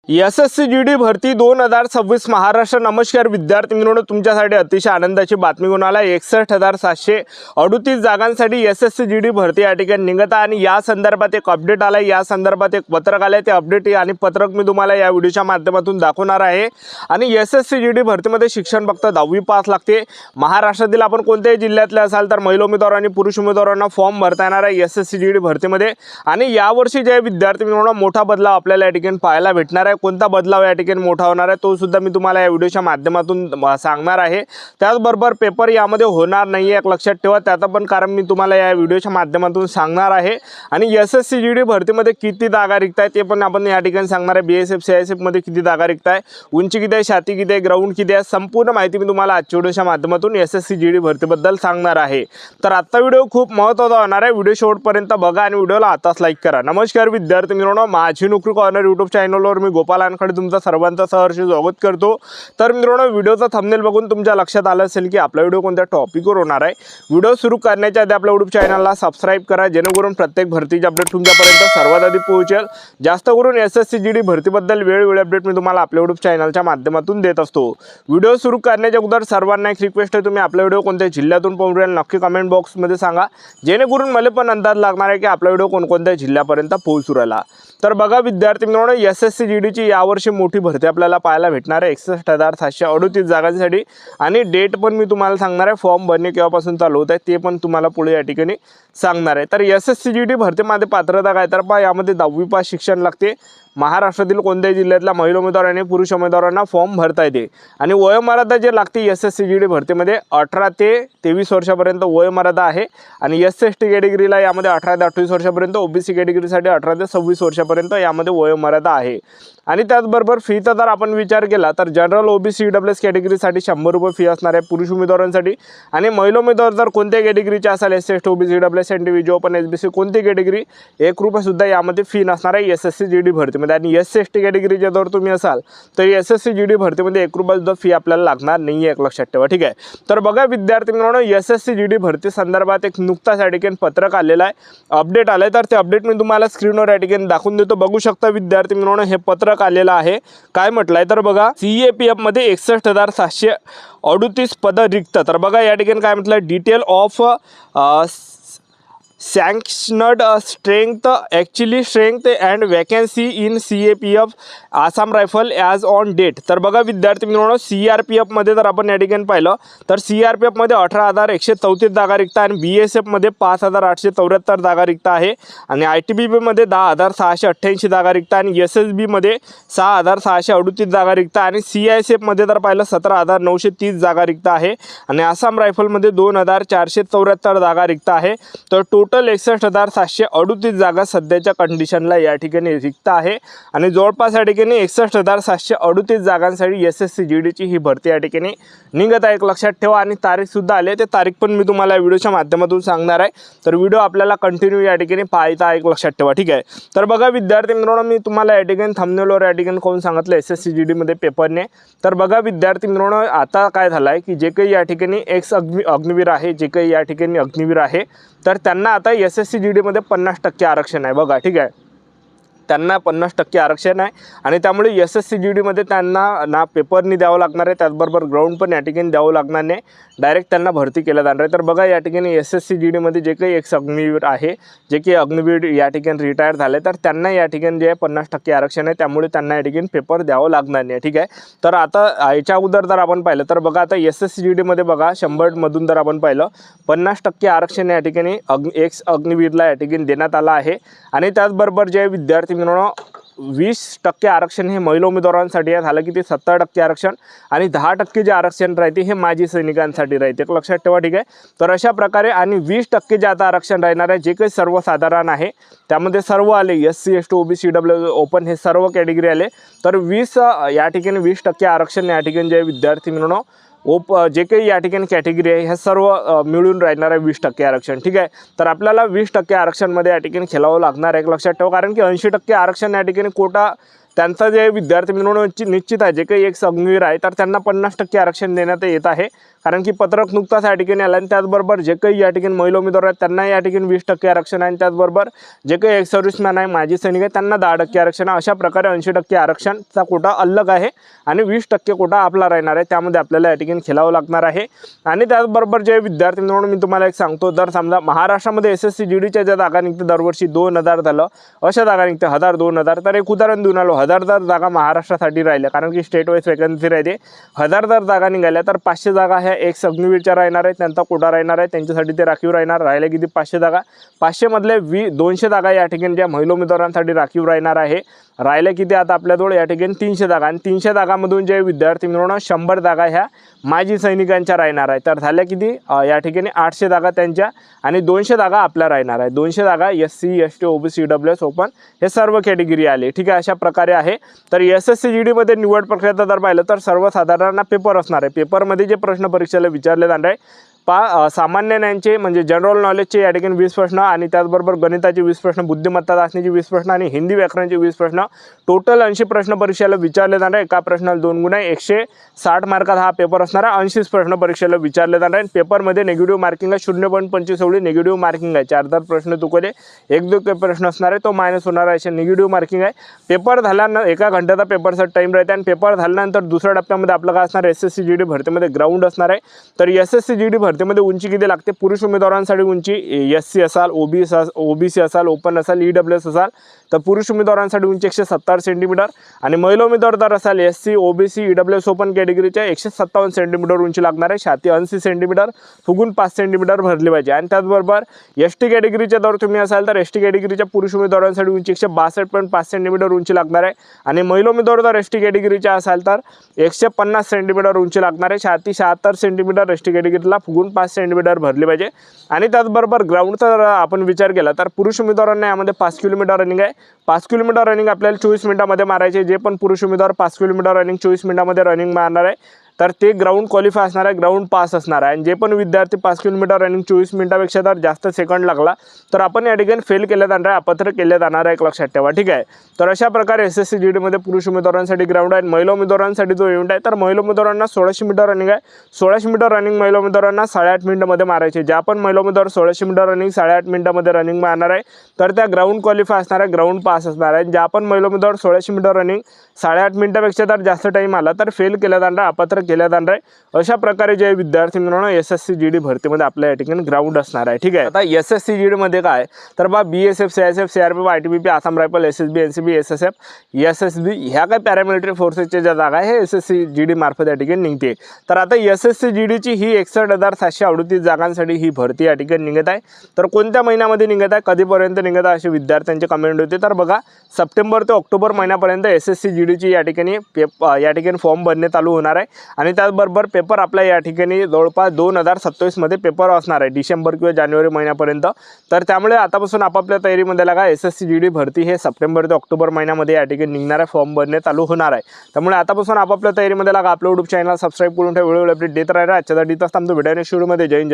SSC GD भरती 2026 महाराष्ट्र। नमस्कार विद्यार्थी मित्रांनो, तुमच्यासाठी अतिशय आनंदाची बातमी घेऊन आला। 61,738 जागांसाठी एसएससी जीडी भरती या ठिकाणी निघत आहे आणि या संदर्भात एक अपडेट आला, या संदर्भात एक पत्रक आले। ते अपडेट आणि पत्रक मी तुम्हाला या व्हिडिओच्या माध्यमातून दाखवणार आहे। आणि एसएससी जीडी भरतीमध्ये शिक्षण फक्त 10वी पास लागते। महाराष्ट्रातील आपण कोणत्याही जिल्ह्यातले असाल तर महिला उमेदवार आणि पुरुष उमेदवारांना फॉर्म भरता येणार आहे एसएससी जीडी भरतीमध्ये। आणि यावर्षी जे विद्यार्थी मित्रांनो मोठा बदलाव आपल्याला या ठिकाणी पाहायला भेटणार आहे। कोणता बदलाव या ठिकाणी मोठा होणार आहे तो सुद्धा मी तुम्हाला या व्हिडिओच्या माध्यमातून सांगणार आहे। त्याचबरोबर पेपर यामध्ये होणार नाही एक लक्षात ठेवा, त्याचं पण कारण मी तुम्हाला या व्हिडिओच्या माध्यमातून सांगणार आहे। आणि एसएससी जीडी भरतीमध्ये किती जागा रिक्त आहेत ते पण आपण या ठिकाणी सांगणार आहे। बीएसएफ सीआयएसएफ मध्ये किती जागा रिक्त आहे, उंची किती आहे, छाती किती आहे, ग्राउंड किती आहे, संपूर्ण माहिती मी तुम्हाला आजच्या व्हिडिओच्या माध्यमातून एसएससी जीडी भरतीबद्दल सांगणार आहे। तर आजचा व्हिडिओ खूप महत्त्वाचा होणार आहे, व्हिडिओ शेवटपर्यंत बघा आणि व्हिडिओला आताच लाईक करा। नमस्कार विद्यार्थी मित्रांनो, माझी नोकरी कॉर्नर यूट्यूब चॅनलवर मी गोपालांकडे तुमचं सर्वांचं सहर्ष स्वागत करतो। तर मित्रांनो, व्हिडिओचा थंबनेल बघून तुमच्या लक्षात आलं असेल की आपला व्हिडिओ कोणत्या टॉपिकवर होणार आहे। व्हिडिओ सुरू करण्याच्या आधी आपल्या यूट्यूब चॅनलला सबस्क्राइब करा, जेणेकरून प्रत्येक भरतीचे अपडेट तुमच्यापर्यंत सर्वात आधी पोहोचेल। जास्त करून एसएससी जीडी भरतीबद्दल वेळोवेळी अपडेट मी तुम्हाला आपल्या यूट्यूब चॅनलच्या माध्यमातून देत असतो। व्हिडिओ सुरू करण्याच्या अगोदर सर्वांना एक रिक्वेस्ट आहे, तुम्ही आपला व्हिडिओ कोणत्या जिल्ह्यातून पाहून राहिले नक्की कमेंट बॉक्समध्ये सांगा, जेणेकरून मला पण अंदाज लागणार आहे की आपला व्हिडिओ कोणकोणत्या जिल्ह्यापर्यंत पोहोचू राहिला। तर बघा विद्यार्थी मित्रांनो, एसएससी जीडीची यावर्षी मोठी भरती आपल्याला पाहायला भेटणार आहे 61,738 जागांसाठी। आणि डेट पण मी तुम्हाला सांगणार आहे, फॉर्म भरणे केव्हापासून चालू होत आहे ते पण तुम्हाला पुढे या ठिकाणी सांगणार आहे। तर एसएससी जीडी भरतीमध्ये पात्रता काय, तर पहा यामध्ये 10वी पास शिक्षण लागते। महाराष्ट्रातील कोणत्याही जिल्ह्यातल्या महिला उमेदवार आणि पुरुष उमेदवारांना फॉर्म भरता येते। आणि वयोमर्यादा जे लागते एसएससी जीडी भरतीमध्ये 18 ते 23 वर्षापर्यंत वयोमर्यादा आहे। आणि एसएसटी कॅटेगरीला यामध्ये 18 ते 28 वर्षापर्यंत, ओबीसी कॅटेगरीसाठी 18 ते 26 वर्षापर्यंत यामध्ये वयोमर्यादा आहे। आणि त्याचबरोबर फीचा जर आपण विचार केला तर जनरल ओबीसी ईडब्ल्यूएस कॅटेगरीसाठी 100 रुपये फी असणार आहे पुरुष उमेदवारांसाठी। आणि महिला उमेदवार जर कोणत्या कॅटेगरीचे असाल, SST OBC EWS NTV open SBC कोणती कॅटेगरी, 1 रुपये सुद्धा यामध्ये फी नसणार आहे एसएससी जीडी भरतीमध्ये। आणि एसएसटी कॅटेगरीचे जर तुम्ही असाल तर एसएससी जीडी भरतीमध्ये 1 रुपये सुद्धा फी आपल्याला लागणार नाही, एक लक्षात ठेवा, ठीक आहे। तर बघा विद्यार्थी मित्रांनो, एसएससी जीडी भरती संदर्भात एक नुकताच या ठिकाणी पत्रक आलेलं आहे, अपडेट आलं आहे। तर ते अपडेट मी तुम्हाला स्क्रीनवर या ठिकाणी दाखवून देतो, बघू शकता विद्यार्थी मित्रांनो। हे पत्रक आलेलं आहे, काय म्हटलंय तर बघा, सीएपीएफ मध्ये 61,738 पद रिक्त। तर बघा या ठिकाणी काय म्हटलं, detail of sanctioned strength actually strength and vacancy in CAPF Assam rifle as on date. तर बघा विद्यार्थी मित्रांनो, सीआरपीएफमध्ये जर आपण या ठिकाणी पाहिलं तर सीआरपीएफमध्ये 18,134 जागा रिक्त आणि बीएसएफमध्ये 5,874 जागा रिक्त आहे। आणि आयटीबीपीमध्ये 10,688 जागा रिक्त आणि एसएसबीमध्ये 6,638 जागा रिक्त आणि सीआयएसएफमध्ये जर पाहिलं 17,930 जागा रिक्त आहे। आणि आसाम रायफलमध्ये 2,474 जागा रिक्त आहे। तर टोटल 61,738 जागा सध्याच्या कंडिशनला या ठिकाणी रिक्त आहे। आणि जवळपास या ठिकाणी 61,738 जागांसाठी एसएससी जीडीची ही भरती या ठिकाणी निघत आहे, एक लक्षात ठेवा। आणि तारीखसुद्धा आले, ते तारीख पण मी तुम्हाला व्हिडिओच्या माध्यमातून सांगणार आहे। तर व्हिडिओ आपल्याला कंटिन्यू या ठिकाणी पाहायचा आहे, एक लक्षात ठेवा, ठीक आहे। तर बघा विद्यार्थी मित्रांनो, मी तुम्हाला या ठिकाणी थंबनेलवर या ठिकाणी कोण सांगितलं एसएससी जीडीमध्ये पेपरने। तर बघा विद्यार्थी मित्रांनो, आता काय झालं आहे की जे काही या ठिकाणी एक्स अग्निवीर आहे, जे काही या ठिकाणी अग्निवीर आहे, तर त्यांना आता एसएससी जीडीमध्ये 50% आरक्षण आहे, बघा, ठीक आहे। त्यांना 50% आरक्षण आहे आणि त्यामुळे एसएससी जीडीमध्ये त्यांना ना पेपरनी द्यावं लागणार आहे, त्याचबरोबर ग्राउंड पण या ठिकाणी द्यावं लागणार नाही, डायरेक्ट त्यांना भरती केलं जाणार आहे। तर बघा या ठिकाणी एसएससी जीडीमध्ये जे काही एक्स अग्निवीर आहे, जे काही अग्निवीर या ठिकाणी रिटायर झाले, तर त्यांना या ठिकाणी जे 50% आरक्षण आहे, त्यामुळे त्यांना या ठिकाणी पेपर द्यावं लागणार नाही, ठीक आहे। तर आता याच्या अगोदर जर आपण पाहिलं तर बघा, आता एसएससी जीडीमध्ये बघा 100मधून जर आपण पाहिलं 50% आरक्षण या ठिकाणी एक्स अग्निवीरला या ठिकाणी देण्यात आलं आहे। आणि त्याचबरोबर जे विद्यार्थी मित्रांनो 20% आरक्षण हे महिला उमेदवारांसाठी आहे, झालं की ते 70% आरक्षण आणि 10% जे आरक्षण राहते हे माजी सैनिकांसाठी राहते, लक्षात ठेवा, ठीक आहे। तर अशा प्रकारे आणि 20% जे आता आरक्षण राहणार आहे, जे काही सर्वसाधारण आहे त्यामध्ये सर्व आले, SC ST OBC W open हे सर्व कॅटेगरी आले। तर या ठिकाणी 20% आरक्षण या ठिकाणी जे विद्यार्थी मित्रांनो जे काही या ठिकाणी कॅटेगरी आहे ह्या सर्व मिळून राहणार आहे 20% आरक्षण, ठीक आहे। तर आपल्याला 20% आरक्षणमध्ये या ठिकाणी खेळावं लागणार आहे, एक लक्षात ठेवा, कारण की 80% आरक्षण या ठिकाणी कोटा त्यांचा जे विद्यार्थी मित्रांनो निश्चित आहे जे काही एक अग्निवीर आहे तर त्यांना 50% आरक्षण देण्यात येत आहे, कारण की पत्रक नुकताच या ठिकाणी आलं. आणि त्याचबरोबर जे काही या ठिकाणी महिला उमेदवार आहेत त्यांना या ठिकाणी 20% आरक्षण आहे. आणि त्याचबरोबर जे काही एक्स सर्व्हिसमॅन आहे, माजी सैनिक आहे, त्यांना 10% आरक्षण आहे. अशा प्रकारे 80% आरक्षणचा कोटा अलग आहे आणि 20% कोटा आपला राहणार आहे. त्यामध्ये आपल्याला या ठिकाणी खेळावं लागणार आहे. आणि त्याचबरोबर जे विद्यार्थी मित्रांनो मी तुम्हाला एक सांगतो, जर समजा महाराष्ट्रामध्ये SSC GDच्या ज्या जागा निघते दरवर्षी 2000 झालं अशा जागा निघते 1000 2000, तर एक उदाहरण देऊन आलो. 1000 जागा महाराष्ट्रासाठी राहिल्या, कारण की स्टेट वाईज वॅकन्सी राहते. 1000 जागा निघाल्या तर 500 जागा ह्या एक्स अग्निवीरच्या राहणार आहेत, त्यांचा कोटा राहणार आहे, त्यांच्यासाठी ते राखीव राहणार. राहिल्या किती 500 जागा, 500 मधले 200 जागा या ठिकाणी ज्या महिला उमेदवारांसाठी राखीव राहणार आहे. राहिल्या किती आता आपल्याजवळ या ठिकाणी 300 जागा. आणि 300 जागामधून जे विद्यार्थी मिळवणं 100 जागा ह्या माजी सैनिकांच्या राहणार आहे. तर झाल्या किती या ठिकाणी 800 जागा त्यांच्या आणि 200 जागा आपल्या राहणार आहे. 200 जागा SC ST OBC EWS open हे सर्व कॅटेगरी आले. ठीक आहे, अशा प्रकारे आहे. तर SSC GD मध्ये निवड प्रक्रिया जर पाहिलं तर सर्वसाधारण पेपर असणार आहे. पेपरमध्ये जे प्रश्न परीक्षेला विचारले जाणार आहे सामान्य ज्ञानचे म्हणजे जनरल नॉलेजचे या ठिकाणी 20 प्रश्न आणि त्याचबरोबर गणिताचे 20 प्रश्न, बुद्धिमत्ता चाचणीचे 20 प्रश्न आणि हिंदी व्याकरणाचे 20 प्रश्न, टोटल 80 प्रश्न परीक्षेला विचारले जाणार आहे. एका प्रश्नाला 2 गुण आहे. 160 मार्काचा हा पेपर असणार आहे. 80 प्रश्न परीक्षेला विचारले जाणार आहे. पेपरमध्ये नेगेटिव्ह मार्किंग आहे 0.25 एवढी नेगेटिव्ह मार्किंग आहे. 4 प्रश्न चुकले, 1-2 प्रश्न असणार आहे तो मायनस होणार आहे, असे नेगेटिव्ह मार्किंग आहे. पेपर झाल्यानंतर 1 घंट्याचा पेपरचा टाईम राहते आणि पेपर झाल्यानंतर दुसऱ्या टप्प्यामध्ये आपलं काय असणार SSC GD भरतीमध्ये ग्राउंड असणार आहे. तर SSC GD भरतीमध्ये उंची किती लागते, पुरुष उमेदवारांसाठी उंची SC असाल, OBC असाल, ओपन असाल, EWS असाल तर पुरुष उमेदवारांसाठी उंची 170 सेंटीमीटर आणि महिला उमेदवार जर असाल SC OBC EWS ओपन कॅटेगरीच्या 157 सेंटीमीटर उंची लागणार आहे. छाती 80 सेंटीमीटर, फुगून 5 सेंटीमीटर भरली पाहिजे. आणि त्याचबरोबर ST कॅटेगरीच्या जर तुम्ही असाल तर ST कॅटेगरीच्या पुरुष उमेदवारांसाठी उंची 162.5 सेंटीमीटर उंची लागणार आहे आणि महिला उमेदवार जर ST कॅटेगरीच्या असाल तर 150 सेंटीमीटर उंची लागणार आहे. छाती 76 सेंटीमीटर ST कॅटेगरीला, फुगून 5 सेंटीमीटर भरली पाहिजे. आणि त्याचबरोबर ग्राउंडचा जर आपण विचार केला तर पुरुष उमेदवारांना यामध्ये 5 किलोमीटर रनिंग आहे. 5 किलोमीटर रनिंग आपल्याला 24 मिनिटांमध्ये मारायचे. जे पण पुरुष उमेदवार 5 किलोमीटर रनिंग 24 मिनिटांमध्ये रनिंग मारणार आहे तर ते ग्राउंड क्वालिफाय असणार आहे, ग्राउंड पास असणार आहे. आणि जे पण विद्यार्थी 5 किलोमीटर रनिंग 24 मिनिटापेक्षा जर जास्त सेकंड लागला तर आपण या ठिकाणी फेल केले जाणार आहे, अपात्र केले जाणार आहे, एक लक्षात ठेवा. ठीक आहे, तर अशा प्रकारे SSC GD मध्ये पुरुष उमेदवारांसाठी ग्राउंड आहे. महिला उमेदवारांसाठी जो इव्हेंट आहे तर महिला उमेदवारांना 1600 मीटर रनिंग आहे. 1600 मीटर रनिंग महिला उमेदवारांना 8.5 मिनिटांमध्ये मारायचे. ज्या पण महिला उमेदवार 1600 मीटर रनिंग 8.5 मिनिटांमध्ये रनिंग मारणार आहे तर त्या ग्राउंड क्वालिफाय असणार आहे, ग्राउंड पास असणार आहे. ज्या पण महिला उमेदवार 1600 मीटर रनिंग 8.5 मिनिटापेक्षा जर जास्त टाईम आला तर फेल केल्या जाणार आहे, अपात्र केल्या जाणार आहे. अशा प्रकारे जे विद्यार्थी मित्रांनो SSC GD भरतीमध्ये आपल्या या ठिकाणी ग्राउंड असणार आहे. ठीक आहे, आता SSC GD मध्ये काय तर BSF CISF CRPF ITBP Assam rifle SSB NCB SSF SSB ह्या काही पॅरामिलिटरी फोर्सेसच्या ज्या जागा आहे हे SSC GD मार्फत या ठिकाणी निघते. तर आता SSC GD ची ही 61,738 जागांसाठी ही भरती या ठिकाणी निघत आहे. तर कोणत्या महिन्यामध्ये निघत आहे, कधीपर्यंत निघत आहे असे विद्यार्थ्यांचे कमेंट होते. तर बघा, सप्टेंबर ते ऑक्टोबर महिन्यापर्यंत SSC GD ची या ठिकाणी फॉर्म भरणे चालू होणार आहे. आणि त्याचबरोबर पेपर आपल्या या ठिकाणी जवळपास 2027 मध्ये पेपर असणार आहे, डिसेंबर किंवा जानेवारी महिन्यापर्यंत. तर त्यामुळे आतापासून आपापल्या तयारीमध्ये लागा. SSC GD भरती हे सप्टेंबर ते ऑक्टोबर महिन्यामध्ये या ठिकाणी निघणार आहे, फॉर्म भरणे चालू होणार आहे. त्यामुळे आतापासून आपापल्या तयारीमध्ये लागा. आपलं YouTube चॅनल सबस्क्राईब करून ठेवा, वेळोवेळी अपडेट देत राहा. आजच्या दिवसात थांबतो, भेटायला व्हिडिओमध्ये. जय हिंद.